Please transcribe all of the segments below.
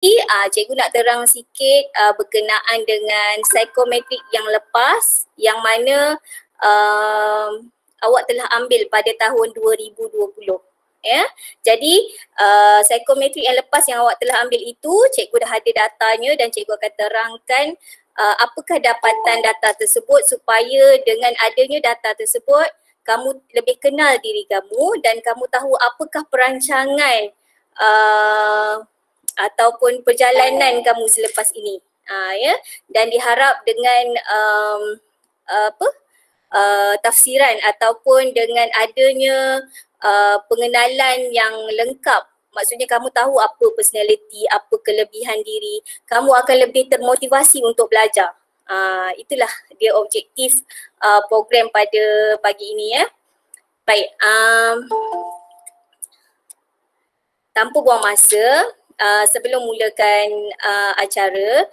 Cikgu nak terang sikit berkenaan dengan psikometrik yang lepas yang mana awak telah ambil pada tahun 2020. Ya. Jadi psikometrik yang lepas yang awak telah ambil itu, cikgu dah ada datanya dan cikgu akan terangkan apakah dapatan data tersebut supaya dengan adanya data tersebut kamu lebih kenal diri kamu dan kamu tahu apakah perancangan ataupun perjalanan kamu selepas ini. Ya, dan diharap dengan tafsiran ataupun dengan adanya pengenalan yang lengkap, maksudnya kamu tahu apa personality, apa kelebihan diri, kamu akan lebih termotivasi untuk belajar. Itulah dia objektif program pada pagi ini ya. Baik, tanpa buang masa, sebelum mulakan acara,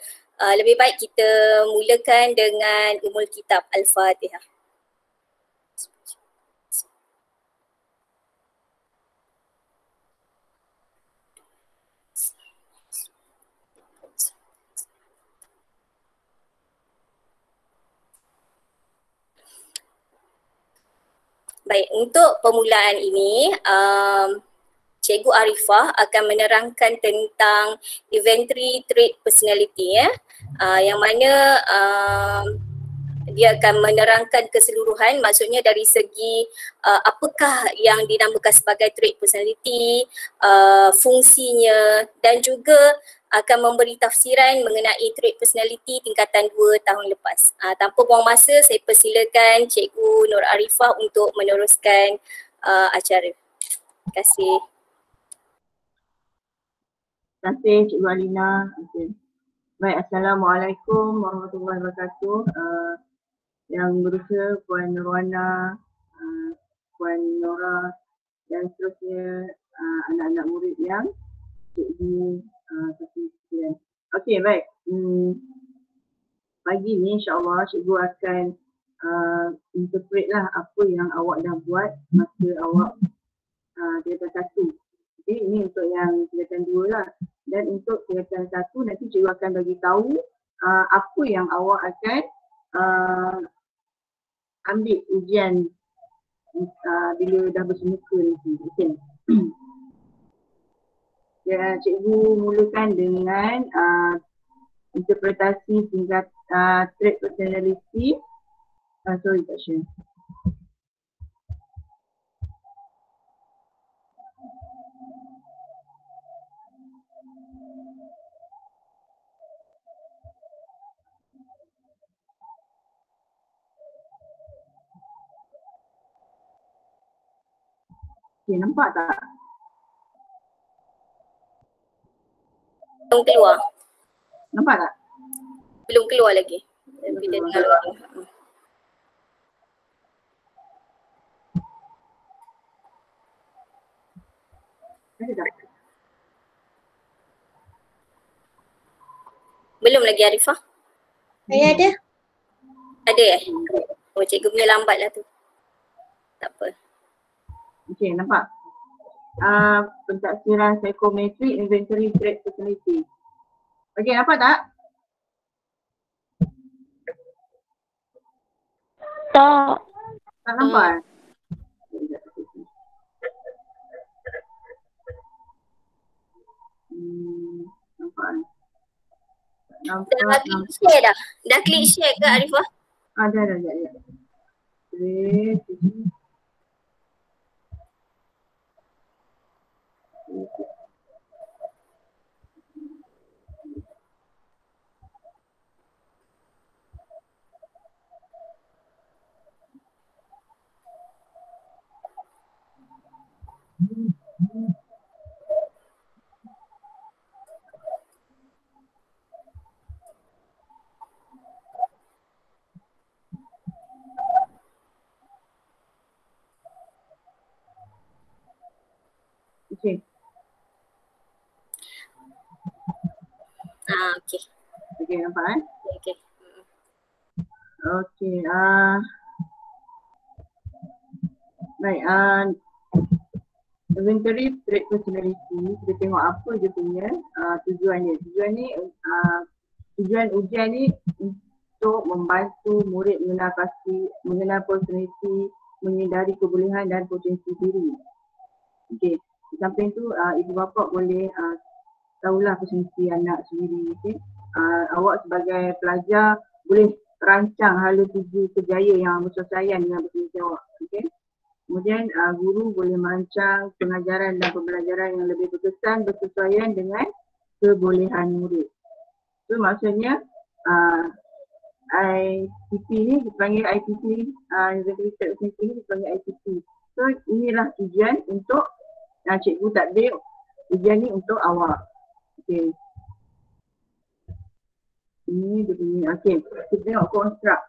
lebih baik kita mulakan dengan Ummul Kitab Al-Fatihah. Baik, untuk permulaan ini, Cikgu Arifah akan menerangkan tentang inventory trait personality ya, yang mana dia akan menerangkan keseluruhan, maksudnya dari segi apakah yang dinamakan sebagai trait personality, fungsinya, dan juga akan memberi tafsiran mengenai trait personality tingkatan 2 tahun lepas. Tanpa buang masa, saya persilakan Cikgu Nur Arifah untuk meneruskan acara. Terima kasih. Terima kasih Cikgu Alina. Okay. Baik, Assalamualaikum warahmatullahi wabarakatuh. Yang berusaha Puan Nurwana, Puan Nora dan seterusnya anak-anak murid yang Cikgu kasih sekalian. Okey, baik. Pagi ni insyaAllah Cikgu akan interpret lah apa yang awak dah buat masa awak tingkatan 1. Okay, ini untuk yang tingkatan 2 lah. Dan untuk tingkatan 1 nanti cikgu akan bagi tahu apa yang awak akan ambil ujian bila dah bersemuka nanti. Okay. Ya, cikgu mulakan dengan interpretasi tingkat trait personality. Sorry, tak sure. Okay, nampak tak? Belum keluar. Nampak tak? Belum keluar lagi. Bila dengar lagi. Ada tak? Belum lagi Arifah? Saya ada. Ada Oh, cikgu punya lambat lah tu. Tak apa. Okey, nampak? Pentafsiran psikometrik inventory trait personality. Okey, nampak tak? Tak. Tak nampak? Nampak? Dah klik share dah? Dah klik share ke Arifah? Dah. Okey. Okey. Okey, nampak Okey. Okey, baik, inventory trait personality, kita tengok apa je punya tujuannya. Tujuan ujian ni untuk membantu murid mengenal personality, menyedari kebolehan dan potensi diri. Okey, di samping tu ibu bapa boleh tahulah personality anak sendiri. Okey, awak sebagai pelajar boleh rancang hala tuju kerjaya yang bersesuaian dengan personality awak. Okey. Kemudian guru boleh merancang pengajaran dan pembelajaran yang lebih berkesan bersesuaian dengan kebolehan murid. So maksudnya ITP ni dipanggil ITP, Inventory Trait Personality ni dipanggil ITP. So inilah tujuan untuk cikgu takdir ujian ni untuk awak. Okey. Ini dia punya, okey. Kita tengok konstruk.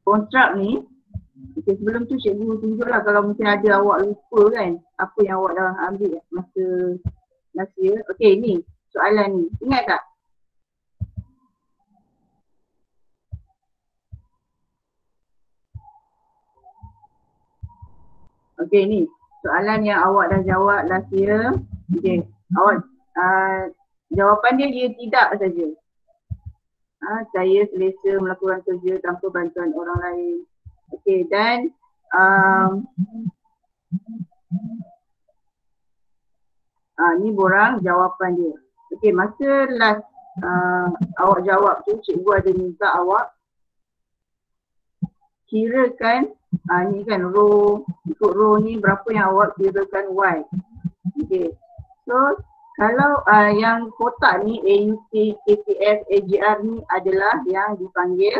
Konstruk ni, okay, sebelum tu cikgu tunjuklah kalau mungkin ada awak lupa kan apa yang awak dah ambil masa last year. Okey, ni soalan ni. Ingat tak? Okey, ni soalan yang awak dah jawab last year. Okey, awak jawapan dia tidak saja. Saya selesa melakukan kerja tanpa bantuan orang lain. Okey, dan ni borang jawapan dia. Okey, masa last awak jawab tu, cikgu ada minta awak kirakan ni kan row, ikut row ni berapa yang awak kirakan Y. Okey, so kalau yang kotak ni AUT, KTF, AGR ni adalah yang dipanggil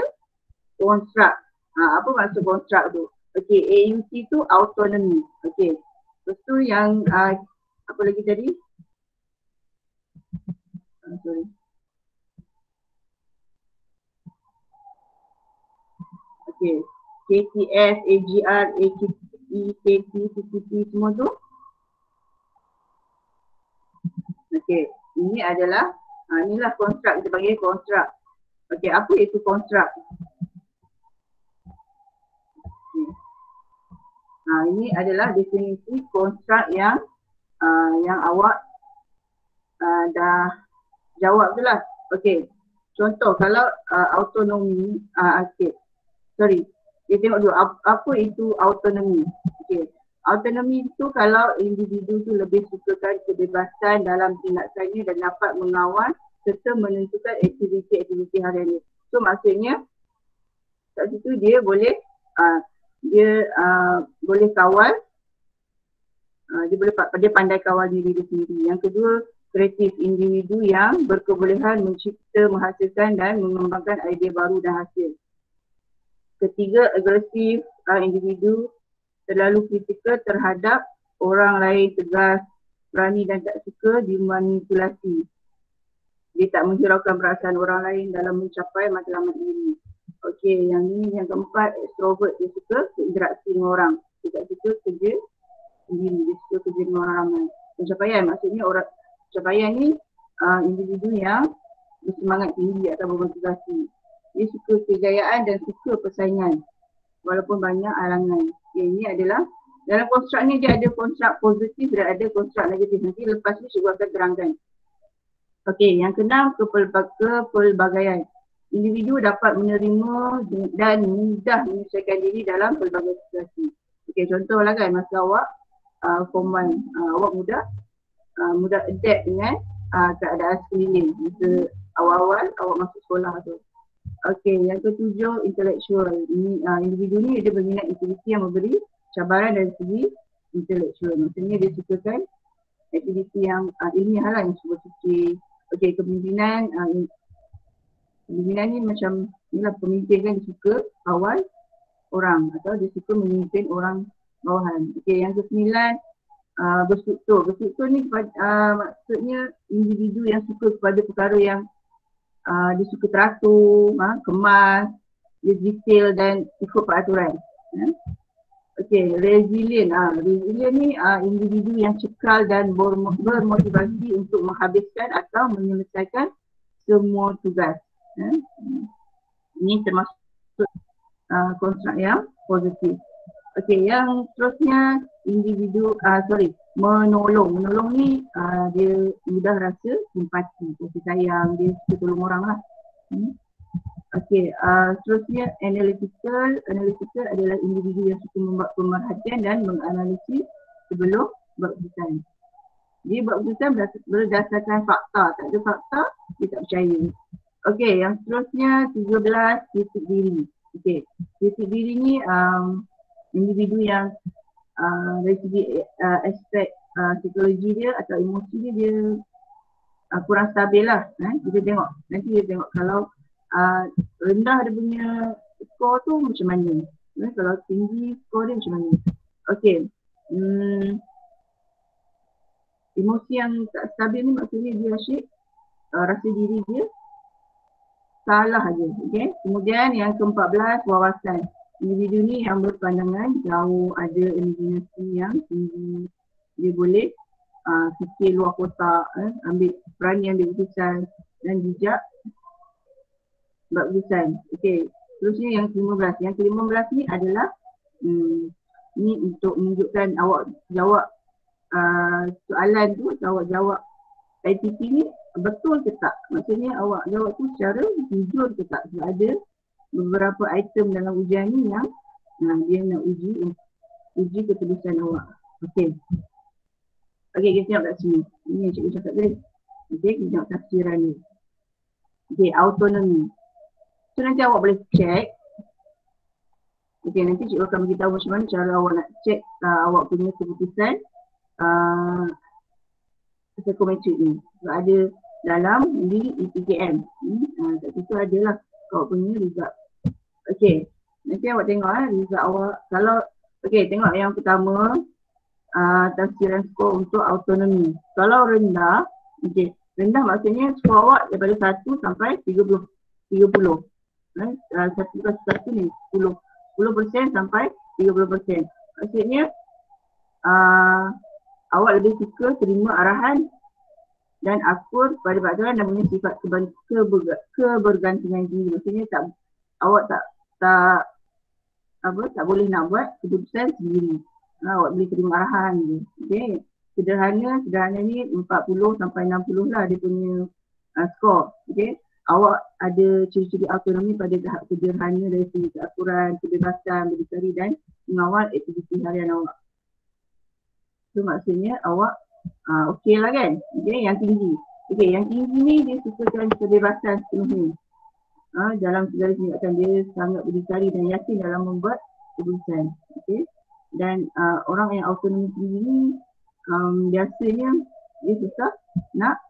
konstruk. Apa maksud konstruk tu? Okey, AUT tu autonomy. Okey. Lepas tu yang apa lagi tadi? Sorry. Okey. KTF, AGR, AKT, KT, CCP semua tu. Okey. Ini adalah inilah konstruk, kita panggil konstruk. Okey, apa itu konstruk? Ini adalah definisi konstruk yang awak dah jawab tu lah. Okey, contoh kalau autonomi, okey, sorry, kita tengok dulu apa itu autonomi. Okey, autonomi itu kalau individu tu lebih sukakan kebebasan dalam tindakannya dan dapat mengawal serta menentukan aktiviti-aktiviti harian. So maksudnya kat situ dia boleh boleh kawal, dia pandai kawal diri dia sendiri. Yang kedua, kreatif, individu yang berkebolehan mencipta, menghasilkan dan mengembangkan idea baru dan hasil. Ketiga, agresif, individu terlalu kritikal terhadap orang lain, tegas, berani dan tak suka dimanipulasi. Dia tak menghiraukan perasaan orang lain dalam mencapai matlamat diri. Okey, yang ni yang keempat, extrovert, dia suka interaksi dengan orang. Dia tak suka kerja sendiri, dia suka kerja dengan orang ramai. Pencapaian, maksudnya orang pencapaian ni individu yang bersemangat tinggi atau bermotivasi. Dia suka kejayaan dan suka persaingan walaupun banyak halangan. Okay, ini adalah dalam konstruk ni dia ada konstruk positif dan ada konstruk negatif. Nanti lepas ni cikgu akan terangkan. Okey, yang keenam, kepelbagaian. Individu dapat menerima dan mudah menyesuaikan diri dalam pelbagai situasi. Okey, contohlah kan masa awak form 1, awak mudah adapt dengan keadaan sekeliling masa awal-awal awak masuk sekolah tu. Okey, yang ketujuh, intelektual. Ini individu ni dia berminat aktiviti yang memberi cabaran dari segi intelektual. Maksudnya dia sukakan aktiviti yang ilmiah lah, yang cuba fikir. Okey, kepimpinan ni macam inilah, pemimpin kan dia suka kawal orang atau dia suka memimpin orang bawahan. Okey, yang kesembilan, berstruktur. Berstruktur ni maksudnya individu yang suka kepada perkara yang dia suka teratur, kemas, dia detail dan ikut peraturan. Okey, resilient. Resilient ni individu yang cekal dan bermotivasi untuk menghabiskan atau menyelesaikan semua tugas. Ini termasuk konstruk yang positif. Okey, yang seterusnya individu, menolong. Menolong ni dia mudah rasa simpati, kasih sayang, dia suka tolong orang lah. Okey, seterusnya analytical. Analytical adalah individu yang suka membuat pemerhatian dan menganalisis sebelum buat keputusan. Dia buat keputusan berdasarkan fakta. Tak ada fakta, dia tak percaya. Okey, yang seterusnya 13, titik diri. Okey, titik diri ni individu yang dari segi aspek psikologi dia atau emosi dia kurang stabil lah. Kita tengok, nanti kita tengok kalau rendah dia punya skor tu macam mana. Kalau tinggi skor dia macam mana. Okey, emosi yang tak stabil ni maksudnya dia asyik rasa diri dia salah aja. Okey, kemudian yang ke-14, wawasan. Individu ni yang berpandangan jauh, ada imaginasi yang tinggi, dia boleh fikir luar kotak, berani ambil keputusan dan bijak buat keputusan. Okey, terusnya yang ke-15. Yang ke-15 ni adalah ni untuk menunjukkan awak jawab soalan tu, awak jawab ITP ni betul ke tak? Maksudnya awak jawab tu secara jujur ke tak? Sebab ada beberapa item dalam ujian ni yang dia nak uji ketulisan awak. Okey. Okey, kita tengok kat sini. Ini yang cikgu cakap tadi. Okey, kita tengok tafsiran ni. Okey, autonomi. So nanti awak boleh check. Okey, nanti cikgu akan beritahu macam mana cara awak nak check awak punya keputusan psikometrik ni. Sebab ada dalam di EPKM. Kat situ adalah awak punya result. Okey, nanti awak tengok result awak. Kalau, okey, tengok yang pertama, tafsiran skor untuk autonomi. Kalau rendah, okey, rendah maksudnya skor awak daripada 1 sampai 30. 1 ni 10% sampai 30%. Maksudnya awak lebih suka terima arahan dan akur pada pelajaran dan punya sifat kebergantungan diri. Maksudnya awak tak boleh nak buat keputusan sendiri. Awak boleh terima arahan je. Okey. Sederhana ni 40 sampai 60 lah dia punya skor. Okey. Awak ada ciri-ciri autonomi pada tahap sederhana dari segi keakuran, kebebasan, berdikari dan mengawal aktiviti harian awak. So maksudnya awak okey lah kan? Okey, yang tinggi. Okey, yang tinggi ni dia sukakan kebebasan sepenuhnya. Dalam segala tindakan dia sangat berdikari dan yakin dalam membuat keputusan. Okey. Dan orang yang autonomi tinggi ni biasanya dia susah nak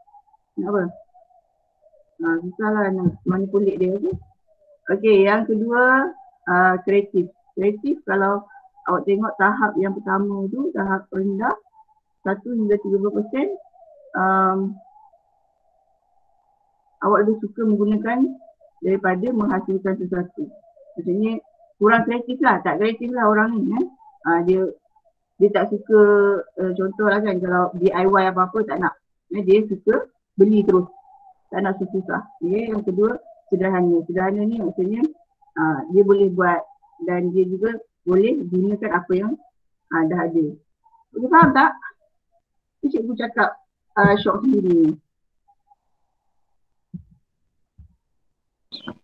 apa? Susah lah nak manipulate dia. Okey, yang kedua kreatif. Kreatif kalau awak tengok tahap yang pertama tu, tahap rendah 1 hingga 30%, awak lebih suka menggunakan daripada menghasilkan sesuatu. Maksudnya kurang kreatif lah, tak kreatif lah orang ni kan. Dia tak suka, contoh lah kan kalau DIY apa-apa tak nak. Dia suka beli terus, tak nak susah. Okay. Yang kedua sederhana. Sederhana ni maksudnya dia boleh buat dan dia juga boleh gunakan apa yang dah ada. Boleh faham tak? Itu cikgu cakap syok sendiri.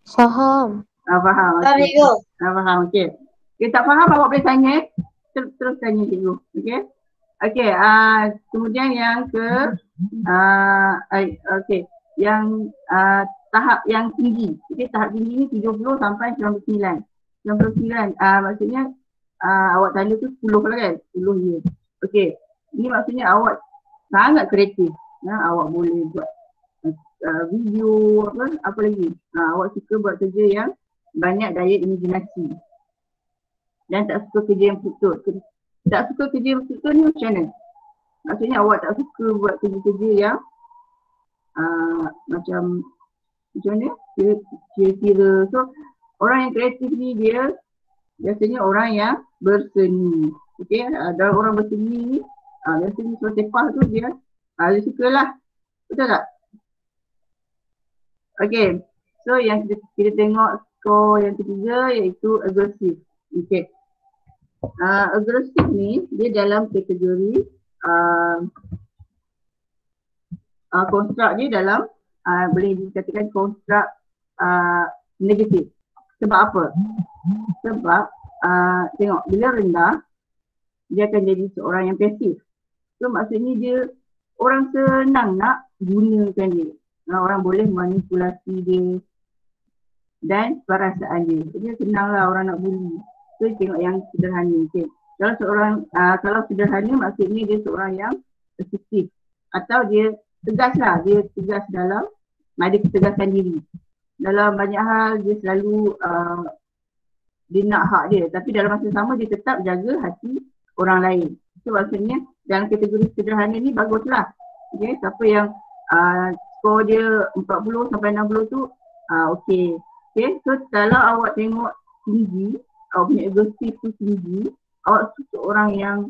Faham. Faham. Okay. Faham. Okey. Okay, tak faham awak boleh tanya. Terus tanya cikgu. Okey. Okey. Kemudian yang okey. Yang tahap yang tinggi. Okey, tahap tinggi ni 30 sampai 99. 99 maksudnya awak tanda tu 10 lah kan? 10 je. Okey. Ini maksudnya awak sangat kreatif. Awak boleh buat video apa lagi. Awak suka buat kerja yang banyak daya imajinasi. Dan tak suka kerja yang struktur. Tak suka kerja yang struktur ni macam mana? Maksudnya awak tak suka buat kerja-kerja yang macam mana? Kira-kira. So orang yang kreatif ni dia biasanya orang yang berseni. Okey, dalam orang berseni ni biasanya suara sepah tu dia suka lah. Betul tak? Okey, so yang kita tengok skor yang ketiga iaitu agresif. Okey, agresif ni dia dalam kategori konstruk dia dalam boleh dikatakan konstruk negatif. Sebab apa? Sebab tengok bila rendah dia akan jadi seorang yang pasif. So maksudnya dia orang senang nak gunakan dia. Orang boleh manipulasi dia dan perasaan dia. Dia senanglah orang nak bully. So tengok yang sederhana. Okay. Kalau sederhana maksudnya dia seorang yang assertif atau dia tegas lah. Dia tegas dalam ada ketegasan diri. Dalam banyak hal dia selalu dia nak hak dia, tapi dalam masa sama dia tetap jaga hati orang lain. So maksudnya dalam kategori sederhana ni baguslah. Okay, siapa yang skor dia 40 sampai 60 tu okey. Okay, so kalau awak tengok tinggi, awak punya ego tu tinggi, awak seorang yang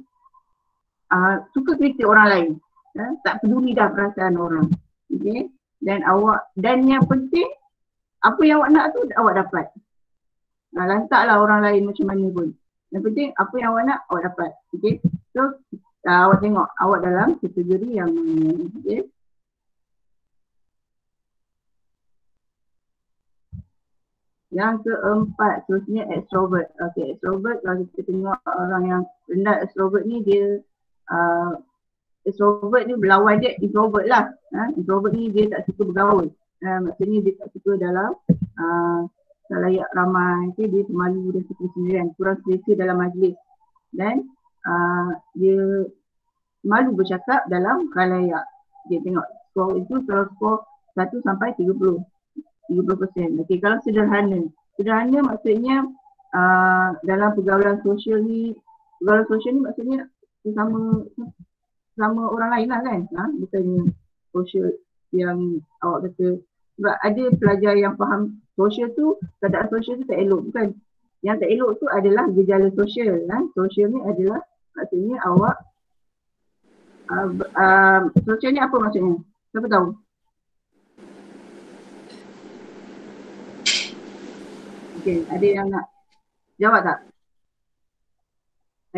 suka kritik orang lain. Tak peduli dah perasaan orang. Okay, dan yang penting apa yang awak nak tu awak dapat. Lantaklah orang lain macam mana pun. Yang penting apa yang awak nak awak dapat. Okay, so awak tengok awak dalam kategori yang mana. Okay. Yang keempat, seterusnya extrovert. Okay, extrovert kalau kita tengok orang yang rendah extrovert ni dia extrovert ni berlawan dia introvert lah. Introvert ni dia tak suka bergaul. Maksudnya dia tak suka dalam layak ramai, okay, dia pemalu dan suka sendirian, kurang selesa dalam majlis dan dia malu bercakap dalam khalayak. Dia tengok skor itu kalau skor 1 sampai 30%. Okey, kalau sederhana maksudnya dalam pergaulan sosial ni maksudnya sama orang lain lah kan. Bukannya sosial yang awak kata, sebab ada pelajar yang faham sosial tu, keadaan sosial tu tak elok, bukan. Yang tak elok tu adalah gejala sosial. Sosial ni adalah maksudnya awak sosial ni apa maksudnya? Siapa tahu? Okey, ada yang nak jawab tak?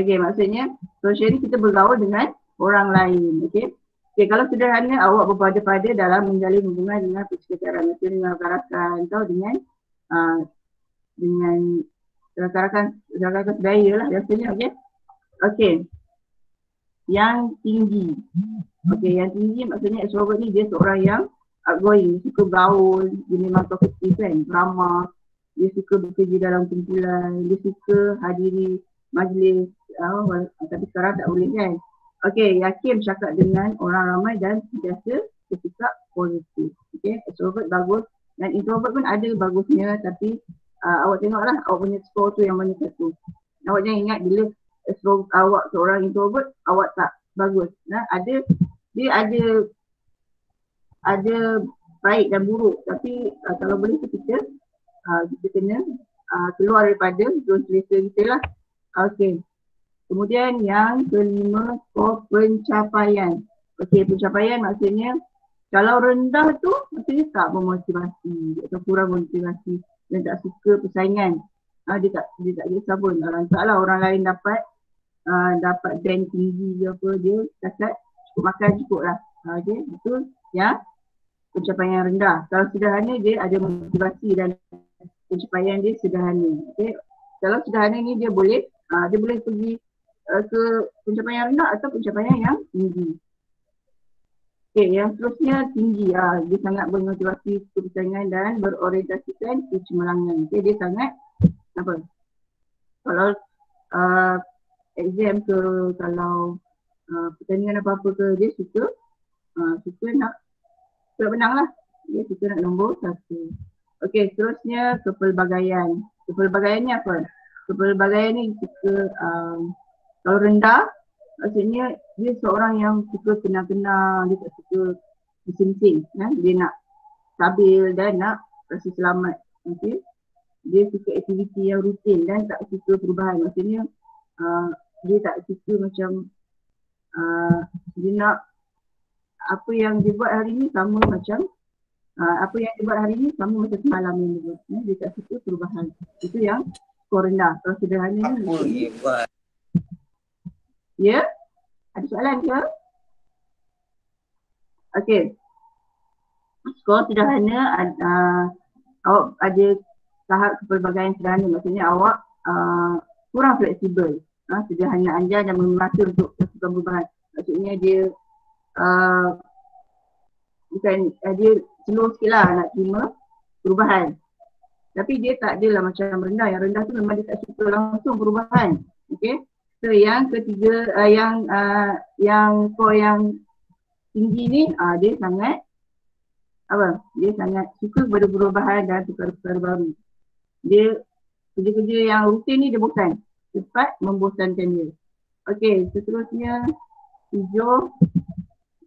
Okey, maksudnya sosial ni kita bergaul dengan orang lain. Okey. Okay, kalau sederhana awak berpada-pada dalam menjalin hubungan dengan persekitaran, dengan rakan-rakan atau dengan rakan-rakan sebaya lah biasanya. Okey. Okey. Yang tinggi. Okey, yang tinggi maksudnya extrovert ni dia seorang yang outgoing, suka gaul, dia memang talkative kan, ramah, dia suka bekerja dalam kumpulan, dia suka hadiri majlis, tapi sekarang tak boleh kan. Okey, yakin bercakap dengan orang ramai dan sentiasa bersikap positif. Okey, extrovert bagus dan introvert pun ada bagusnya, tapi awak tengoklah awak punya skor tu yang mana satu. Awak jangan ingat bila awak seorang introvert awak tak bagus. Dia ada baik dan buruk, tapi kalau boleh kita kena keluar daripada zon selesa kita lah. Okey. Kemudian yang kelima, skor pencapaian. Okey, pencapaian maksudnya kalau rendah tu maksudnya tak bermotivasi atau kurang motivasi dan tak suka persaingan. Dia tak kisah pun. Lantaklah orang lain dapat band tinggi ke apa, dia cakap cukup makan cukup lah. Okey, itu yang pencapaian rendah. Kalau sederhana dia ada motivasi dan pencapaian dia sederhana. Okey, kalau sederhana ni dia boleh pergi ke pencapaian rendah atau pencapaian yang tinggi. Okey, yang seterusnya tinggi. Dia sangat bermotivasi persaingan dan berorientasikan kecemerlangan. Okey, dia sangat apa? Kalau exam ke, kalau pertandingan apa-apa ke, dia suka nak menang lah. Dia suka nak nombor 1. Okey, seterusnya kepelbagaian. Kepelbagaian ni apa? Kepelbagaian ni suka kalau rendah, maksudnya dia seorang yang suka kenal-kenal, dia tak suka bising-bising. Dia nak stabil dan nak rasa selamat. Okay. Dia suka aktiviti yang rutin dan tak suka perubahan. Maksudnya dia tak suka macam dia nak apa yang dia buat hari ni sama macam semalam yang dia buat. Dia tak suka perubahan. Itu yang skor rendah. Kalau sederhana ni. Ya? Ada soalan ke? Okey. Skor sederhana awak ada tahap kepelbagaian sederhana, maksudnya awak kurang fleksibel, sederhana anja dan merasa untuk melakukan perubahan. Maksudnya dia bukan dia slow sikit lah nak terima perubahan. Tapi dia tak adalah macam rendah. Yang rendah tu memang dia tak suka langsung perubahan. Okay. So yang ketiga, yang skor yang tinggi ni, dia sangat dia sangat suka kepada perubahan dan perkara-perkara baru. Dia kerja-kerja yang rutin ni dia bosan. Cepat membosankan dia. Okay, seterusnya 7,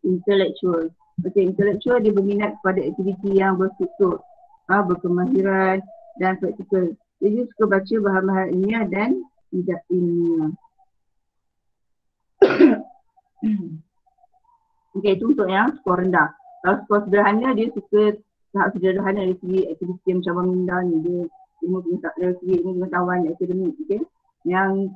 intellectual. Okay, intellectual dia berminat kepada aktiviti yang berstruktur, berkemahiran dan praktikal. Dia juga suka baca bahan-bahan ilmiah dan tidak ilmiah. Okay, itu untuk yang skor rendah. Kalau skor sederhana, dia suka tahap sederhana dari segi aktiviti yang macam minda ni. Dia dari segi pengetahuan akademik. Okay. Yang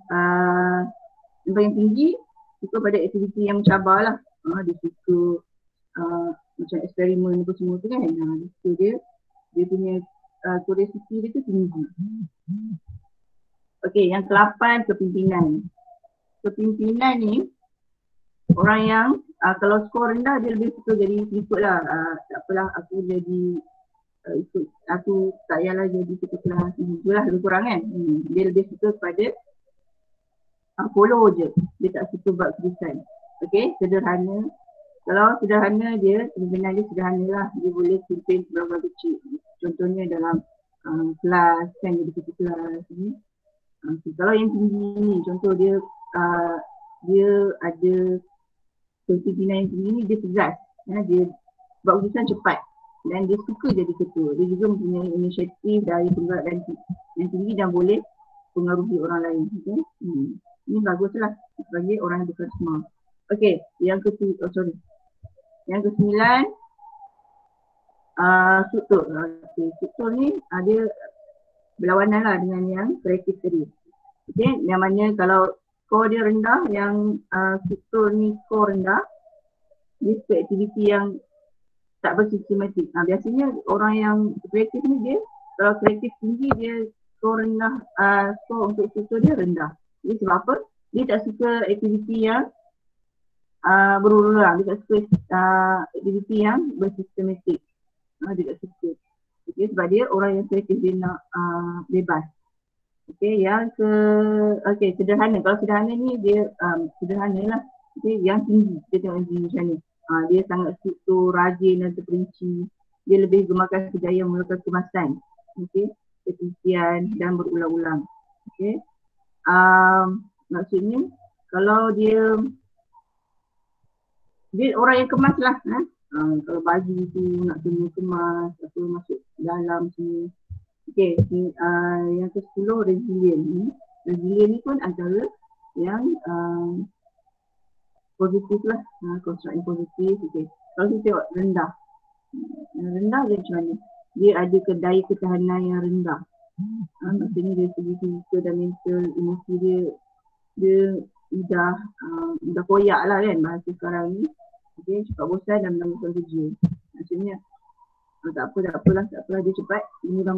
paling tinggi, suka pada aktiviti yang mencabar lah. Dia suka macam eksperimen apa semua tu kan. So dia punya curiosity dia tu tinggi. Okay, yang ke-8, kepimpinan. Kepimpinan ni, orang yang kalau skor rendah dia lebih suka jadi ikut lah. Tak apalah aku jadi ikut, aku tak payahlah jadi ketua kelas. Itulah lebih kurang kan. Dia lebih suka kepada follow je. Dia tak suka buat keputusan. Okay, sederhana. Kalau sederhana dia, kepimpinan dia sederhana lah. Dia boleh pimpin beberapa kecil. Contohnya dalam kelas kan, jadi ketua kelas ni. Kalau yang tinggi ni, contoh dia ada kepimpinan yang tinggi ni, dia tegas. Dia buat keputusan cepat dan dia suka jadi ketua. Dia juga mempunyai inisiatif dari penggerak dan yang tinggi dan boleh pengaruhi orang lain. Okay? Ini baguslah sebagai orang yang berkarisma. Okay, yang ke-9, struktur. Okay, struktur ni dia berlawanan lah dengan yang kreatif tadi. Okay, yang mana kalau skor dia rendah, yang struktur ni skor rendah, dia suka aktiviti yang tak bersistematik. Biasanya orang yang kreatif ni dia, kalau kreatif tinggi dia skor rendah, skor untuk struktur dia rendah. Jadi sebab apa? Dia tak suka aktiviti yang berulang. Dia tak suka aktiviti yang bersistematik. Dia tak suka. Okay, sebab dia orang yang kreatif, dia nak bebas. Okay, sederhana. Kalau sederhana ni dia sederhana lah. Okay, yang tinggi, dia tengok tinggi macam ni. Dia sangat struktur, rajin dan terperinci. Dia lebih gemakan kejayaan melakukan kemasan. Okay, ketelitian dan berulang-ulang. Okay, maksudnya kalau dia orang yang kemas lah. Kalau baju tu nak kena kemas, atau masuk dalam sini. Okay, yang ke-10, resilient. Resilient ni pun antara yang positif lah, construct yang positif. Okay. Kalau kita tengok rendah, rendah dia macam mana? Dia ada daya ketahanan yang rendah. Maksudnya dari segi fizikal dan mental, emosi dia mudah koyak lah kan bahasa sekarang ni. Okay, cepat bosan dan melakukan kerja. Maksudnya tak apalah dia cepat, dia mudah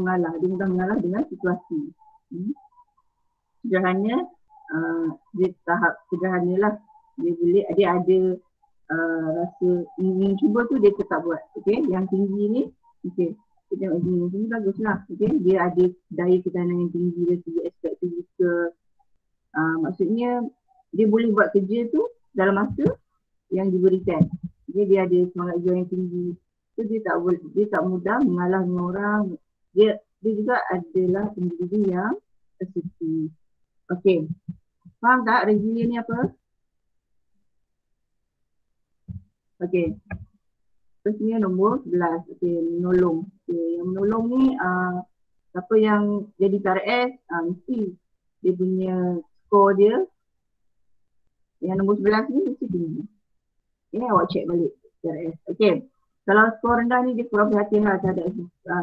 mengalah dengan situasi. Sederhana, dia tahap sederhana lah. Dia ada rasa ingin cuba tu dia tetap buat. Okay, yang tinggi ni, okay, kita tengok ini bagus lah. Okay, dia ada daya ketahanan yang tinggi dari segi aspek fizikal. Maksudnya dia boleh buat kerja tu dalam masa yang diberikan. Okay, dia ada semangat juang yang tinggi. So dia tak mudah mengalah dengan orang. Dia juga adalah individu yang asertif. Okay, faham tak resilient ni apa? Okay, terusnya nombor 11. Okay, menolong. Okay, yang menolong ni siapa yang jadi KRS, mesti dia punya skor dia yang nombor 11 ni mesti tinggi. Okay, awak check balik KRS. Okay, kalau skor rendah ni dia kurang perhatian lah terhadap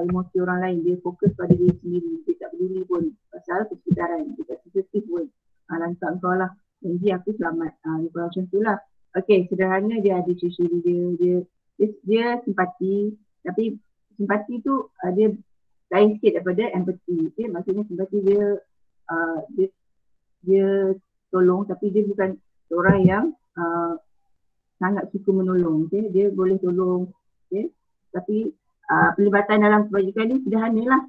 emosi orang lain. Dia fokus pada diri sendiri. Dia tak peduli pun pasal persekitaran. Dia tak sensitif pun. Lantak kau lah. Jadi aku selamat. Macam tu lah. Okay, sederhana dia ada ciri-ciri dia simpati, tapi simpati tu dia lain sikit daripada empathy. Okay? Maksudnya simpati dia tolong, tapi dia bukan seorang yang sangat suka menolong. Okay? Dia boleh tolong, okay? Tapi pelibatan dalam kebajikan ni sederhana lah.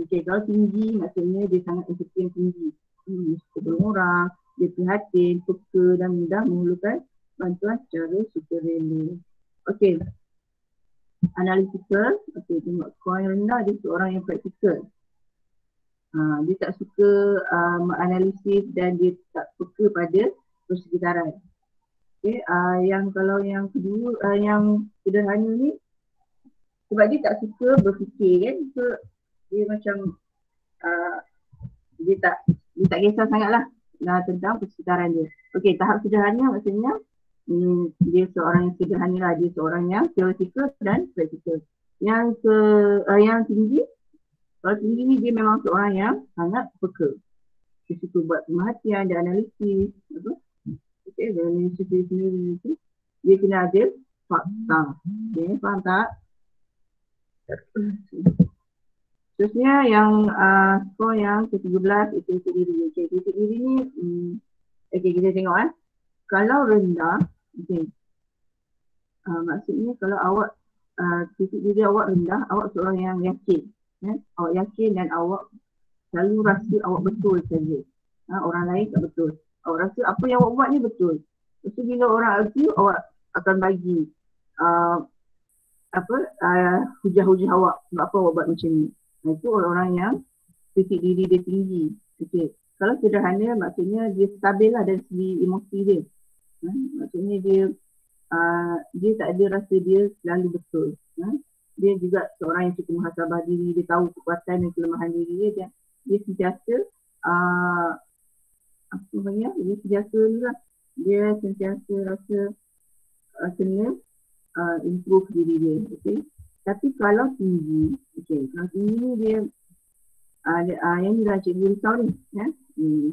Okay, kalau tinggi maksudnya dia sangat empathy yang tinggi. Suka tolong orang, dia prihatin, peka dan mudah memerlukan bantuan secara sukarela. Okay, analytical. Okay, tengok skor yang rendah, dia seorang yang praktikal. Dia tak suka menganalisis dan dia tak peka pada persekitaran. Okay, yang kalau yang kedua, yang sederhana ni, sebab dia tak suka berfikir kan, so dia macam dia tak kisah sangat lah tentang persekitaran dia. Okay, tahap sederhana maksudnya dia seorang yang sederhana lah, dia seorang yang theoretical dan practical. Yang tinggi, kalau tinggi ni dia memang seorang yang sangat peka. Dia suka buat pemerhatian dan analisis. Okay, dan analisis dia sendiri tu, dia kena ada fakta. Okay, faham tak? Terusnya yang skor yang ke-13 itu titik diri. Okay, titik diri ni okay, kita tengok kalau rendah, okay, maksudnya kalau awak titik diri awak rendah, awak seorang yang yakin. Awak yakin dan awak selalu rasa awak betul saja. Orang lain tak betul. Awak rasa apa yang awak buat ni betul. Lepas tu bila orang argue, awak akan bagi hujah-hujah awak sebab apa awak buat macam ni. Itu orang-orang yang titik diri dia tinggi. Okay. Kalau sederhana maksudnya dia stabil lah dari segi emosi dia. Maksudnya dia tak ada rasa dia selalu betul. Dia juga seorang yang cukup muhasabah diri, dia tahu kekuatan dan kelemahan diri dia. Dia sentiasa dia sentiasa rasa kena improve diri dia. Okay. Tapi kalau tinggi, okay, kalau tinggi ni dia yang ni lah cikgu risau ni.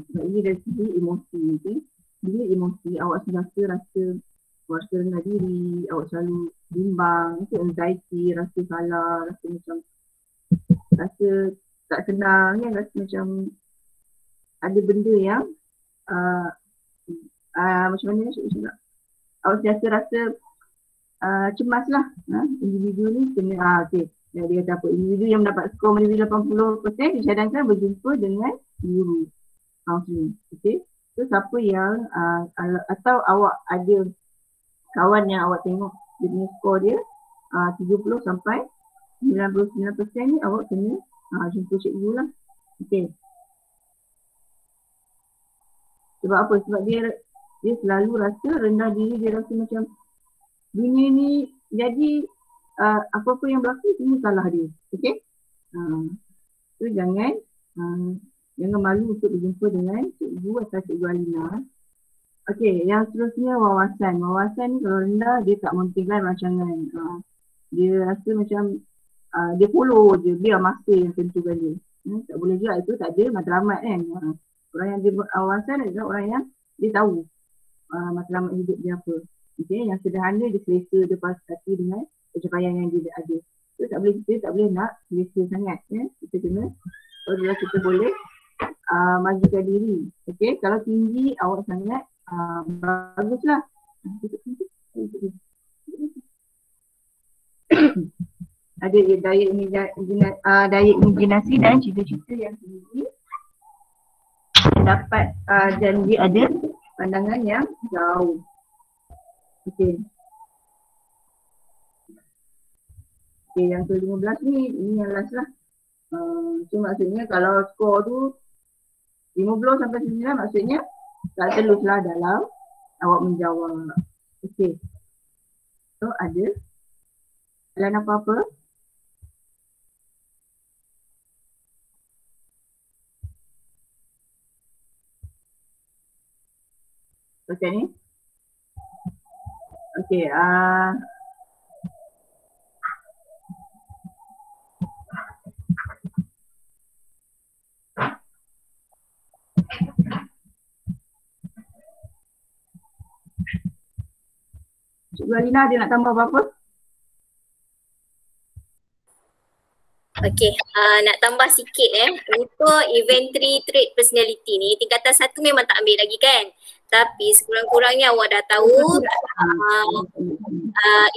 Sebab ini dari segi emosi. Okay. Bila emosi, awak sentiasa rasa rendah diri, awak selalu bimbang, anxiety, rasa salah, rasa tak senang, rasa macam ada benda yang macam mana nak awak sentiasa rasa cemas lah. Individu ni kena okay. Dia kata apa, individu yang mendapat skor melebihi 80% dicadangkan berjumpa dengan guru counseling. Okay. So siapa yang atau awak ada kawan yang awak tengok dia punya skor dia 70 sampai 99% ni, awak kena jumpa cikgu lah. Okay. Sebab apa? Sebab dia selalu rasa rendah diri, dia rasa macam dunia ni jadi apa-apa yang berlaku semua salah dia. Okay? So jangan malu untuk berjumpa dengan cikgu atau cikgu Alina. Okay, yang seterusnya wawasan. Wawasan ni kalau rendah, dia tak mementingkan rancangan. Dia rasa macam dia follow je, biar masa yang tentukan dia. Tak boleh juga, itu tak ada matlamat kan. Orang yang dia wawasan adalah orang yang dia tahu matlamat hidup dia apa. Okay, yang sederhana dia selesa, dia puas hati dengan pencapaian yang dia ada. So kita tak boleh nak selesa sangat. Kita kena, kalau kita boleh majukan diri. Okay, kalau tinggi awak sangat baguslah. Ada daya imajinasi dan cita-cita yang tinggi, dapat dan dia ada pandangan yang jauh. Okay. Okay, yang ke-15 ni yang last lah. So maksudnya kalau skor tu 50 sampai 9 maksudnya tak teruslah dalam awak menjawab. Okay. So ada soalan apa-apa? Okay ni. Okay. Cikgu Alina ada nak tambah apa-apa? Okey, nak tambah sikit untuk inventory trait personality ni tingkatan 1 memang tak ambil lagi kan. Tapi sekurang-kurangnya awak dah tahu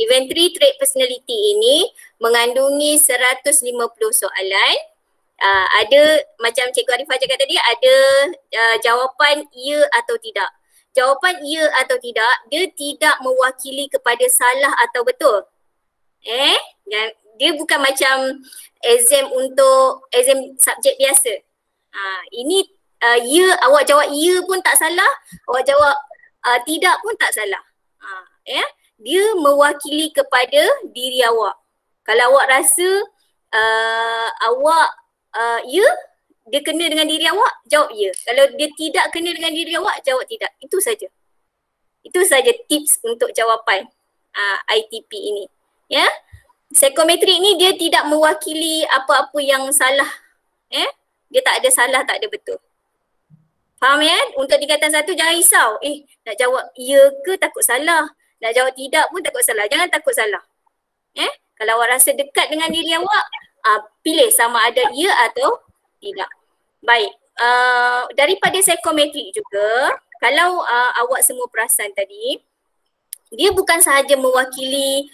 inventory trait personality ini mengandungi 150 soalan. Ada macam Cikgu Arifah cakap tadi, ada jawapan ya atau tidak. Jawapan ya atau tidak, dia tidak mewakili kepada salah atau betul. Dia bukan macam exam untuk exam subjek biasa. Ini ya, awak jawab ya pun tak salah, awak jawab tidak pun tak salah. Dia mewakili kepada diri awak. Kalau awak rasa awak ya, dia kena dengan diri awak, jawab ya. Kalau dia tidak kena dengan diri awak, jawab tidak. Itu saja. Itu saja tips untuk jawapan ITP ini. Ya. Psikometrik ni dia tidak mewakili apa-apa yang salah. Dia tak ada salah, tak ada betul. Faham ya? Untuk tingkatan 1 jangan risau. Nak jawab ya ke takut salah. Nak jawab tidak pun takut salah. Jangan takut salah. Kalau awak rasa dekat dengan diri awak, pilih sama ada ya atau tidak. Baik. Daripada psikometrik juga, kalau awak semua perasan tadi, dia bukan sahaja mewakili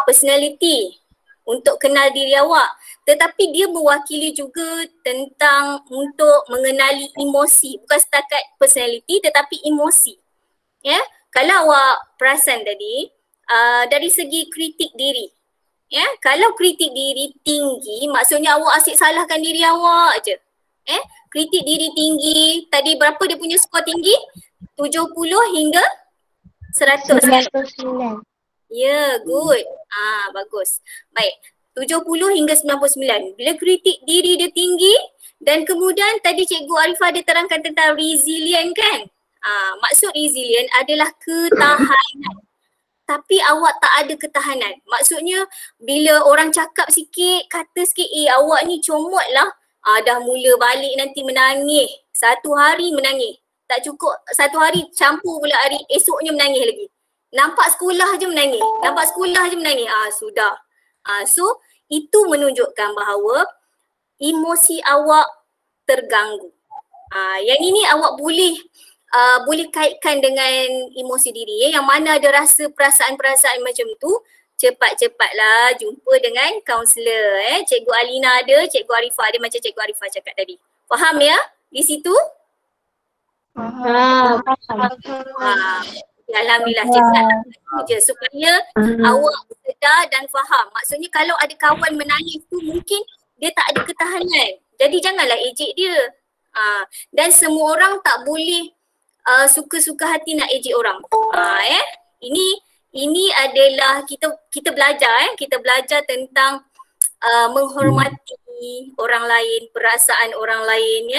personality untuk kenal diri awak, tetapi dia mewakili juga tentang untuk mengenali emosi, bukan setakat personality tetapi emosi. Kalau awak perasan tadi, dari segi kritik diri, kalau kritik diri tinggi, maksudnya awak asyik salahkan diri awak je. Kritik diri tinggi, tadi berapa dia punya skor tinggi? 70 hingga 100. 99. Ya, good. Bagus. Baik. 70 hingga 99. Bila kritik diri dia tinggi dan kemudian tadi Cikgu Arifah dia terangkan tentang resilient kan? Maksud resilient adalah ketahanan. Tapi awak tak ada ketahanan. Maksudnya bila orang cakap sikit, kata sikit, awak ni comot lah. Dah mula balik nanti menangis. Satu hari menangis. Tak cukup satu hari, campur pula hari esoknya menangis lagi. Nampak sekolah je menangis. Sudah. So itu menunjukkan bahawa emosi awak terganggu. Yang ini awak boleh kaitkan dengan emosi diri. Yang mana ada rasa perasaan-perasaan macam tu, cepat-cepatlah jumpa dengan kaunselor. Cikgu Alina ada, Cikgu Arifah ada, macam Cikgu Arifah cakap tadi. Faham ya di situ? Alhamdulillah, cikgu nak tahu je supaya awak sedar dan faham. Maksudnya kalau ada kawan menangis tu mungkin dia tak ada ketahanan. Jadi janganlah ejek dia. Dan semua orang tak boleh suka-suka hati nak ejek orang. Ini adalah kita belajar kita belajar tentang menghormati orang lain, perasaan orang lain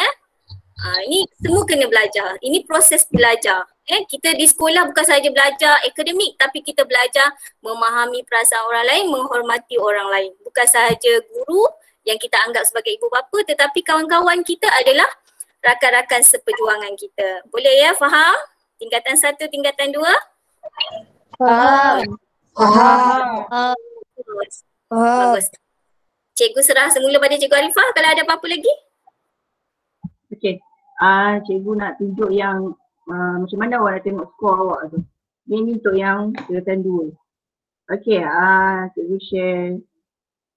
ini semua kena belajar. Ini proses belajar. Kita di sekolah bukan sahaja belajar akademik tapi kita belajar memahami perasaan orang lain, menghormati orang lain. Bukan sahaja guru yang kita anggap sebagai ibu bapa tetapi kawan-kawan kita adalah rakan-rakan seperjuangan kita. Boleh ya faham? Tingkatan 1, tingkatan 2? Faham. Bagus. Cikgu serah semula pada Cikgu Arifah kalau ada apa-apa lagi. Okey. Cikgu nak tunjuk yang macam mana awak nak tengok skor awak tu. Ini untuk yang tingkatan 2. Okey, cikgu share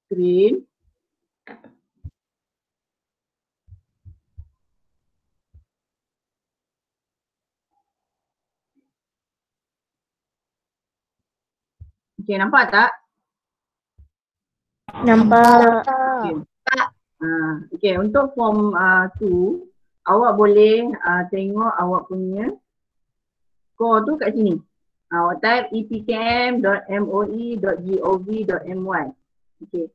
screen. Okey, nampak tak? Nampak. Okey, untuk form 2, awak boleh tengok awak punya skor tu kat sini. Awak type epkm.moi.gov.my. Okey.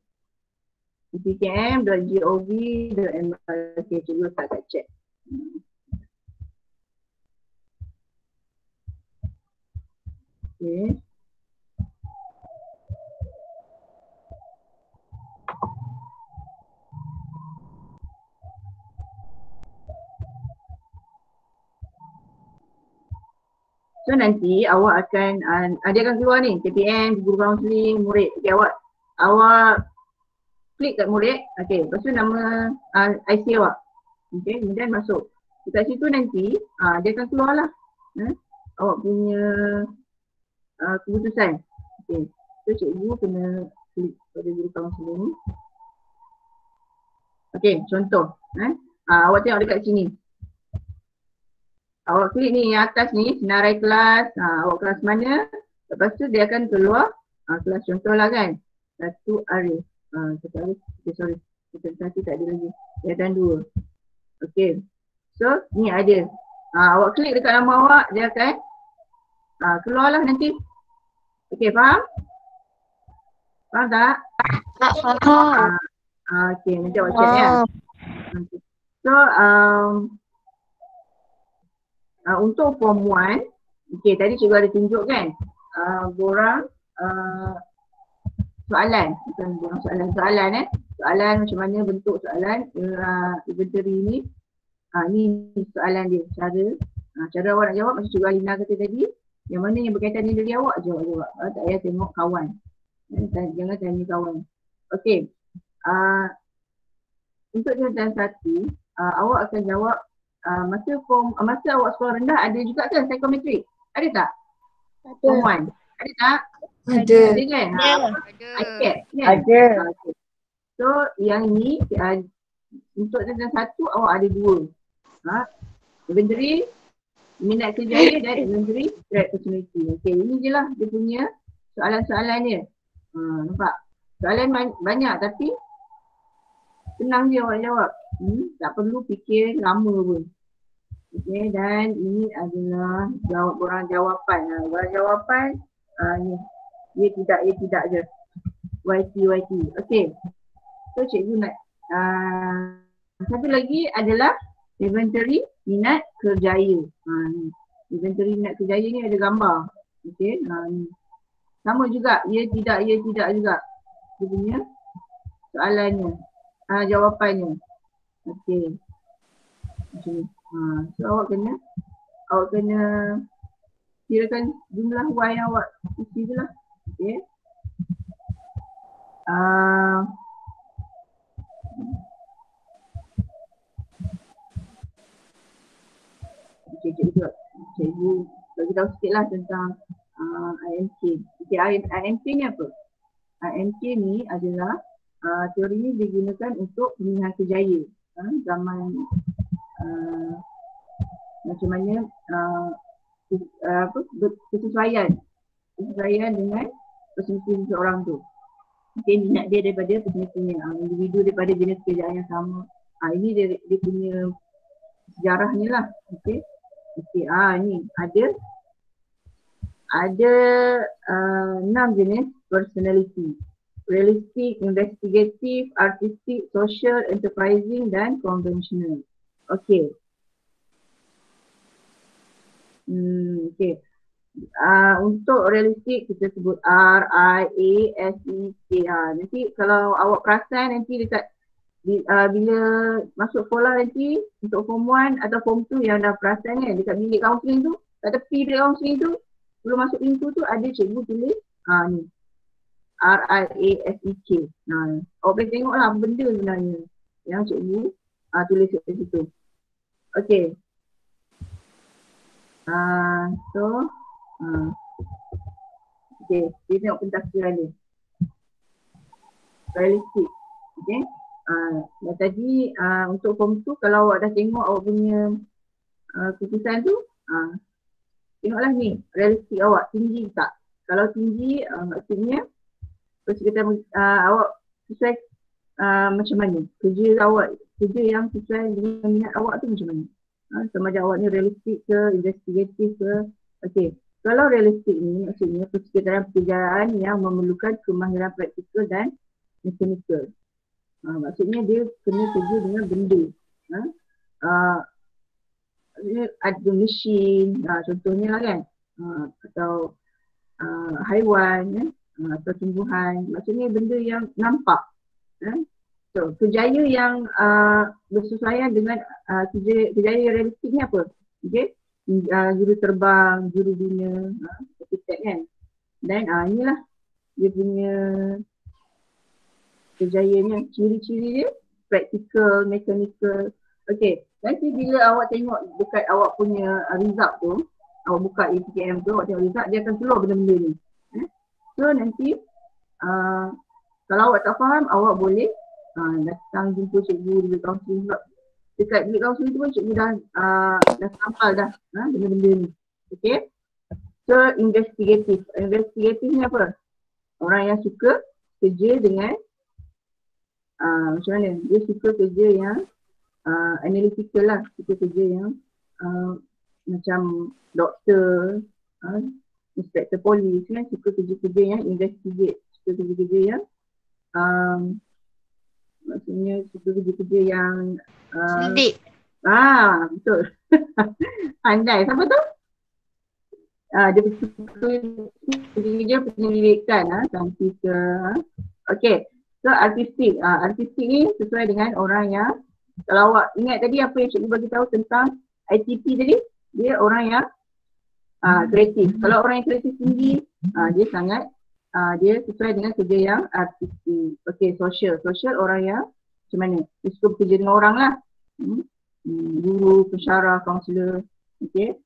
epkm.gov.my. Okey, cikgu letak kat chat. Okey. So nanti awak akan, dia akan keluar ni, KPM, guru kaunseling, murid. Okay, awak klik kat murid, okay, lepas tu nama IC awak. Okay, kemudian masuk. Dekat situ nanti, dia akan keluar lah. Awak punya keputusan. Okay, so cikgu kena klik pada guru kaunseling ni. Okay, contoh. Awak tengok dekat sini. Awak klik ni yang atas ni, senarai kelas, awak kelas mana. Lepas tu dia akan keluar kelas contoh lah kan. Satu Arif. Satu Arif, okay, sorry. Satu tak ada lagi. Dia akan 2. Okay. So ni ada. Awak klik dekat nama awak, dia akan keluar lah nanti. Okay, faham? Faham tak? Faham. Okay, nanti awak check ya. Okay. So untuk form 1, okay, tadi cikgu ada tunjuk kan, borang soalan, bukan borang soalan, soalan macam mana bentuk soalan, inventory ni, ni soalan dia, cara awak nak jawab macam cikgu Alina kata tadi, yang mana yang berkaitan dengan diri awak, jawab. Tak payah tengok kawan, jangan tanya kawan. Okay, untuk jawapan 1, awak akan jawab masa awak skor rendah ada juga kan psikometrik? Ada tak? Form 1. Ada tak? Ada. Ada kan? ICAP kan? Ada. Okay. So yang ni untuk jawapan 1 awak ada 2. Inventory minat kerjaya dan inventory threat personality. Okay, ini je lah dia punya soalan-soalan dia. Nampak? Soalan banyak tapi senang je awak jawab. Tak perlu fikir lama pun. Okay, dan ini adalah borang jawapan. Borang jawapan ni. Ya tidak je. YT. Okay. So cikgu nak satu lagi adalah inventory minat kerjaya. Inventory minat kerjaya ni ada gambar. Okay. Sama juga. Ya tidak juga. Dia punya soalannya. Jawapannya. Okay. Macam ni. So awak kena kirakan jumlah Y yang awak isi je lah. Okay. Okay, cikgu bagi tahu sikit lah tentang IMK. Okay, IMK ni apa? IMK ni adalah teori ni digunakan untuk pemilihan kerjaya. Zaman macam mana kesesuaian dengan personality seseorang tu. Okay, minat dia daripada personality individu daripada jenis kerjaan yang sama. Ini dia punya sejarahnya lah. Okay, ni ada 6 jenis personality. Realistic, investigative, artistic, social, enterprising dan conventional. Okay. Okay. Untuk realistik kita sebut RIASEK. Nanti kalau awak perasan nanti dekat bila masuk sekolah nanti untuk form 1 atau form 2 yang dah perasan kan, dekat bilik kaunseling tu, kat tepi bilik kaunseling tu, sebelum masuk pintu tu ada cikgu tulis ni RIASEK. Awak boleh tengok lah apa benda sebenarnya yang cikgu tulis kat situ. Okay. Okay, kita tengok pentafsiran dia. Realistik. Okay. Dan tadi untuk form 2 kalau awak dah tengok awak punya keputusan tu, tengoklah ni, realistik awak tinggi tak? Kalau tinggi maksudnya awak sesuai macam mana? Kerja yang sesuai dengan minat awak tu macam mana? Sama ada awak ni realistik ke, investigatif ke. Okay. Kalau realistik ni maksudnya persekitaran pekerjaan yang memerlukan kemahiran praktikal dan mekanikal. Maksudnya dia kena kerja dengan benda. Ada mesin, contohnya lah kan. Atau haiwan, atau tumbuhan. Maksudnya benda yang nampak. So, kerjaya yang bersesuaian dengan kerjaya realistik ni apa? Okay. juru terbang, juru bina, arkitek kan. Dan inilah dia punya kejayanya, ciri-ciri dia practical, mechanical. Okay, nanti bila awak tengok dekat awak punya result tu, awak buka APM tu, awak tengok result, dia akan keluar benda-benda ni. So nanti kalau awak tak faham, awak boleh datang jumpa cikgu di kaunseling sebab dekat bilik kaunseling tu pun cikgu dah sampal dah benda-benda ni. Okay. So investigatif. Investigatif ni apa? Orang yang suka kerja dengan macam mana? Dia suka kerja yang analytical lah. Suka kerja yang macam doktor, inspektor polis kan. Suka kerja-kerja yang investigate. Suka kerja-kerja yang maksudnya suka kerja-kerja yang Selidik. Betul. Pandai. Siapa tu? Dia suka kerja penyelidikan, sampai ke okay. So artistik. Artistik ni sesuai dengan orang yang, kalau awak ingat tadi apa yang cikgu bagi tahu tentang ITP tadi, dia orang yang kreatif. Kalau orang yang kreatif tinggi, dia sangat dia sesuai dengan kerja yang artistik. Okay, social. Social orang yang macam mana? Dia suka bekerja dengan orang lah. Guru, pensyarah, kaunselor. Okay.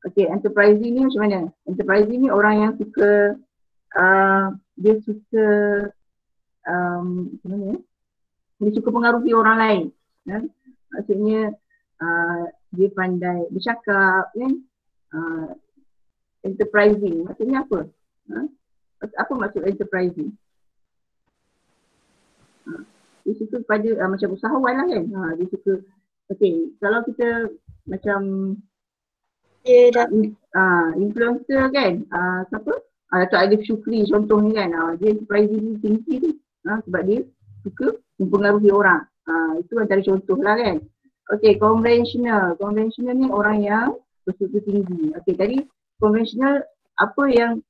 Okay, enterprising ni macam mana? Enterprising ni orang yang suka dia suka macam mana? Dia suka pengaruhi orang lain. Maksudnya dia pandai bercakap kan. Enterprising maksudnya apa? Apa maksud enterprising? Dia suka pada macam usahawan lah kan. Dia suka, okay, kalau kita macam influencer kan, siapa? Datuk Alif Shukri contohnya kan, dia enterprising tinggi tu. Sebab dia suka mempengaruhi orang. Itu antara contoh lah kan. Okay, konvensional. Konvensional ni orang yang bersuku tinggi. Okay, tadi konvensional apa yang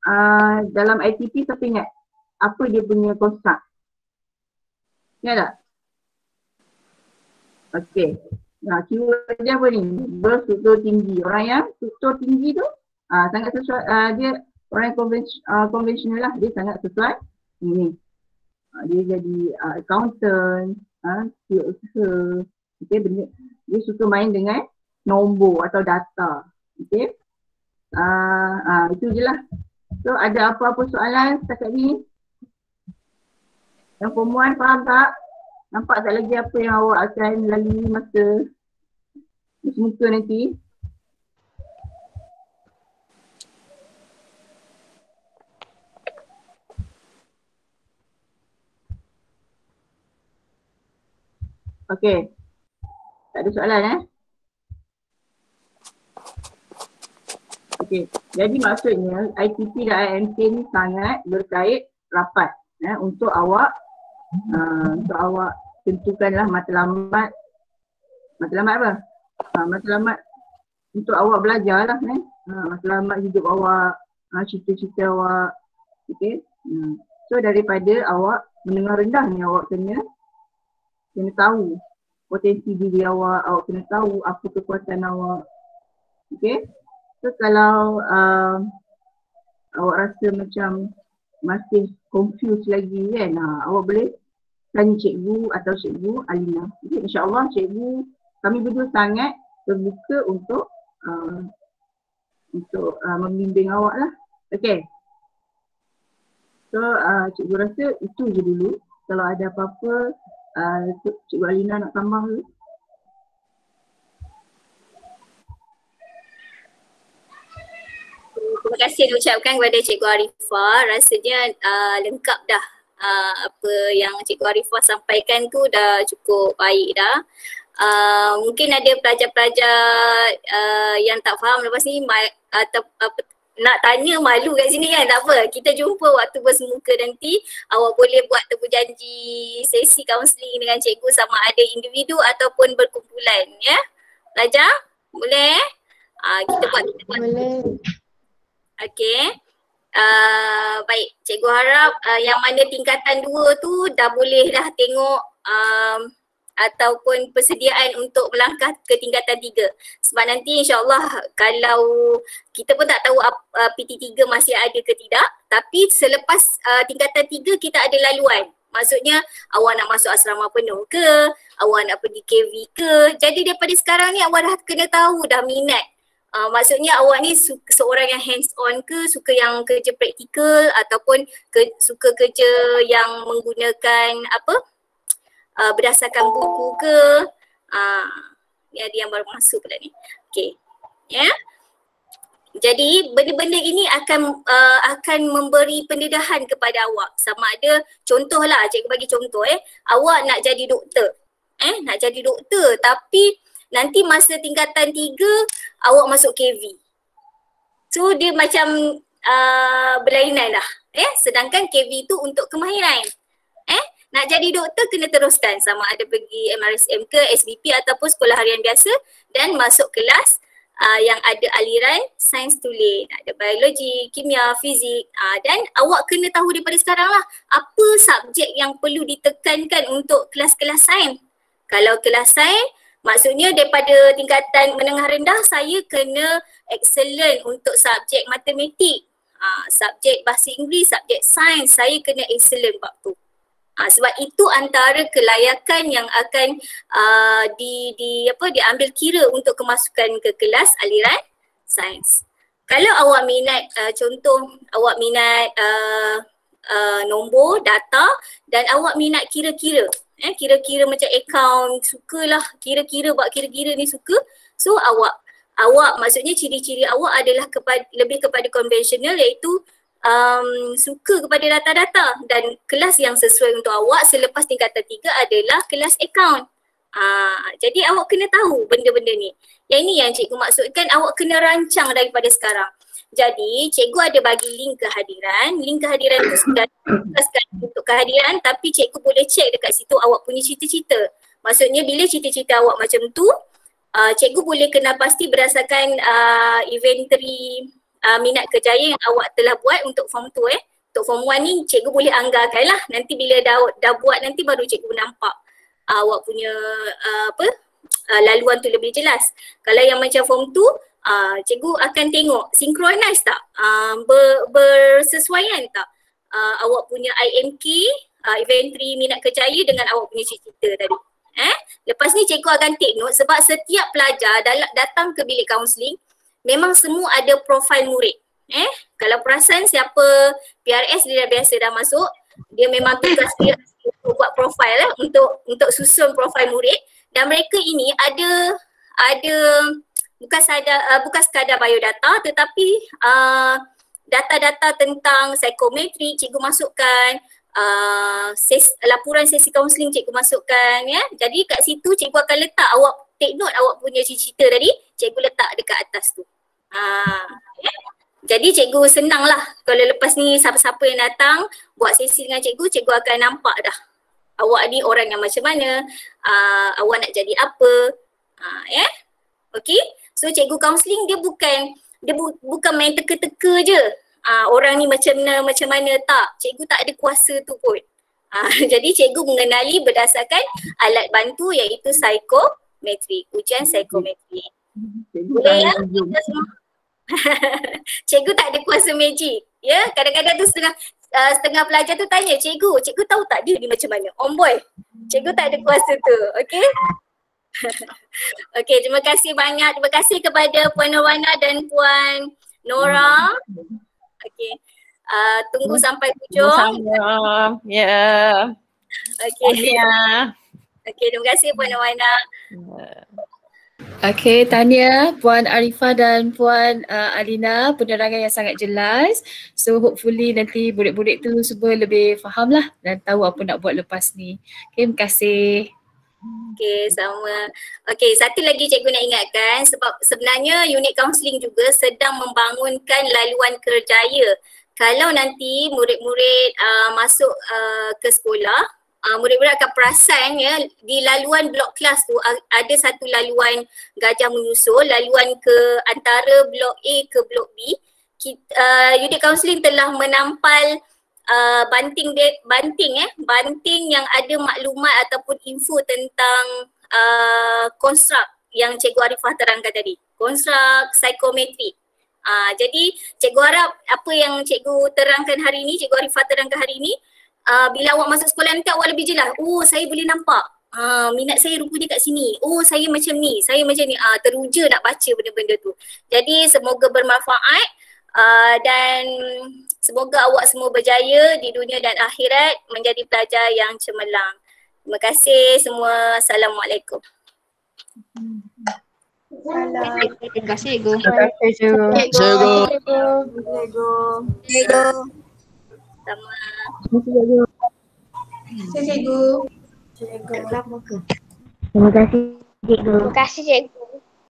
dalam ITP siapa ingat? Apa dia punya konstruk? Ingat tak? Okay. Keyword dia apa ni? Berstruktur tinggi. Orang yang struktur tinggi tu sangat sesuai, dia orang yang konvensional lah. Dia sangat sesuai ini. Dia jadi accountant, usaha. Okay, dia suka main dengan nombor atau data. Okay. Itu je lah. So ada apa-apa soalan setakat ni? Yang perempuan faham tak? Nampak tak lagi apa yang awak akan lalui masa muka nanti? Okay. Tak ada soalan Okay. Jadi maksudnya ITP dan IMT ni sangat berkait rapat untuk awak tentukanlah matlamat apa? Matlamat untuk awak belajar lah matlamat hidup awak, cita-cita awak. Okay. So daripada awak mendengar rendah ni, awak kena tahu potensi diri awak kena tahu apa kekuatan awak. Okay. So kalau awak rasa macam masih confused lagi kan, awak boleh tanya cikgu atau cikgu Alina. Okay, InsyaAllah cikgu, kami berdua sangat terbuka untuk membimbing awak lah. Okay. So cikgu rasa itu je dulu. Kalau ada apa-apa, cikgu Alina nak tambah dulu. Terima kasih diucapkan kepada Cikgu Arifah. Rasanya lengkap dah. Apa yang Cikgu Arifah sampaikan tu dah cukup baik dah. Mungkin ada pelajar-pelajar yang tak faham lepas ni atau nak tanya malu kat sini kan, tak apa. Kita jumpa waktu bersemuka nanti. Awak boleh buat janji sesi kaunseling dengan cikgu sama ada individu ataupun berkumpulan ya. Pelajar boleh? Kita buat. Boleh. Okey. Baik, cikgu harap yang mana tingkatan 2 tu dah boleh dah tengok ataupun persediaan untuk melangkah ke tingkatan 3. Sebab nanti insyaAllah kalau kita pun tak tahu PT3 masih ada ke tidak, tapi selepas tingkatan 3 kita ada laluan. Maksudnya awak nak masuk asrama penuh ke, awak nak pergi KV ke. Jadi daripada sekarang ni awak dah kena tahu dah minat. Maksudnya awak ni seorang yang hands on ke, suka yang kerja praktikal ataupun suka kerja yang menggunakan berdasarkan buku ke. Ni ada yang baru masuk pula ni. Okay. Ya. Yeah. Jadi benda-benda ini akan memberi pendedahan kepada awak. Sama ada contohlah, cikgu bagi contoh awak nak jadi doktor. Nak jadi doktor tapi nanti masa tingkatan 3 awak masuk KV. So dia macam berlainan lah. Sedangkan KV tu untuk kemahiran. Nak jadi doktor kena teruskan sama ada pergi MRSM ke, SBP ataupun sekolah harian biasa dan masuk kelas yang ada aliran sains tulen, ada biologi, kimia, fizik, dan awak kena tahu daripada sekarang lah apa subjek yang perlu ditekankan untuk kelas-kelas sains. Kalau kelas sains, maksudnya daripada tingkatan menengah rendah saya kena excellent untuk subjek matematik, subjek bahasa Inggeris, subjek sains, saya kena excellent bab tu. Sebab itu antara kelayakan yang akan diambil kira untuk kemasukan ke kelas aliran sains. Kalau awak minat contoh awak minat nombor, data dan awak minat kira-kira, kira-kira macam account, sukalah kira-kira, buat kira-kira ni suka. So awak maksudnya ciri-ciri awak adalah lebih kepada konvensional, iaitu suka kepada data-data, dan kelas yang sesuai untuk awak selepas tingkatan 3 adalah kelas account. Jadi awak kena tahu benda-benda ni. Yang ini yang cikgu maksudkan, awak kena rancang daripada sekarang. Jadi cikgu ada bagi link kehadiran. Link kehadiran tu sudah untuk kehadiran, tapi cikgu boleh cek dekat situ awak punya cita-cita. Maksudnya bila cita-cita awak macam tu, cikgu boleh kenal pasti berdasarkan inventory minat kerjaya yang awak telah buat untuk form 2. Untuk form 1 ni cikgu boleh anggarkan lah. Nanti bila dah buat nanti baru cikgu nampak awak punya laluan tu lebih jelas. Kalau yang macam form 2, cikgu akan tengok synchronize tak, bersesuaian tak awak punya IMK, inventory minat kerjaya dengan awak punya cita-cita tadi. Lepas ni cikgu akan take note sebab setiap pelajar datang ke bilik kaunseling memang semua ada profil murid. Kalau perasan siapa PRS dia dah biasa dah masuk, dia memang tugas dia untuk buat profil untuk susun profil murid, dan mereka ini ada bukan sekadar biodata tetapi data-data tentang psikometri cikgu masukkan, laporan sesi kaunseling cikgu masukkan ya. Jadi kat situ cikgu akan letak, awak take note awak punya cita-cita tadi, cikgu letak dekat atas tu. Ya. Jadi cikgu senang lah kalau lepas ni siapa-siapa yang datang buat sesi dengan cikgu, cikgu akan nampak dah awak ni orang yang macam mana, awak nak jadi apa. Ya. Okay. So cikgu kaunseling dia bukan main teka-teka je. Orang ni macam mana tak. Cikgu tak ada kuasa tu pun. Jadi cikgu mengenali berdasarkan alat bantu iaitu psikometri, ujian psikometri. Boleh ya? Cikgu tak ada kuasa magic. Ya, kadang-kadang tu setengah pelajar tu tanya, cikgu tahu tak dia ni macam mana? On boy. Cikgu tak ada kuasa tu. Okey? Okey, terima kasih banyak. Terima kasih kepada Puan Nurwana dan Puan Nora. Okey. Tunggu sampai hujung. Ya. Okey. Okey, terima kasih Puan Nurwana. Okey, tahniah Puan Arifah dan Puan Alina, penerangan yang sangat jelas. So hopefully nanti budak-budak tu semua lebih faham lah dan tahu apa nak buat lepas ni. Okay, terima kasih. Okay, sama. Okay, satu lagi cikgu nak ingatkan, sebab sebenarnya unit kaunseling juga sedang membangunkan laluan kerjaya. Kalau nanti murid-murid masuk ke sekolah, murid-murid akan perasan ya, di laluan blok kelas tu ada satu laluan gajah menyusul, laluan ke antara blok A ke blok B. Unit kaunseling telah menampal banting yang ada maklumat ataupun info tentang konstruk yang Cikgu Arifah terangkan tadi. Konstruk psikometrik. Jadi cikgu harap apa yang cikgu terangkan hari ini, Cikgu Arifah terangkan hari ini, bila awak masuk sekolah nanti awak lebih jelas. Oh, saya boleh nampak. Minat saya rupanya kat sini. Oh, saya macam ni, saya macam ni. Teruja nak baca benda-benda tu. Jadi semoga bermanfaat dan semoga awak semua berjaya di dunia dan akhirat menjadi pelajar yang cemerlang. Terima kasih semua. Assalamualaikum. Terima kasih Cikgu. Terima kasih Cikgu. Sama. Cikgu. Terima kasih cikgu. Terima kasih Cikgu.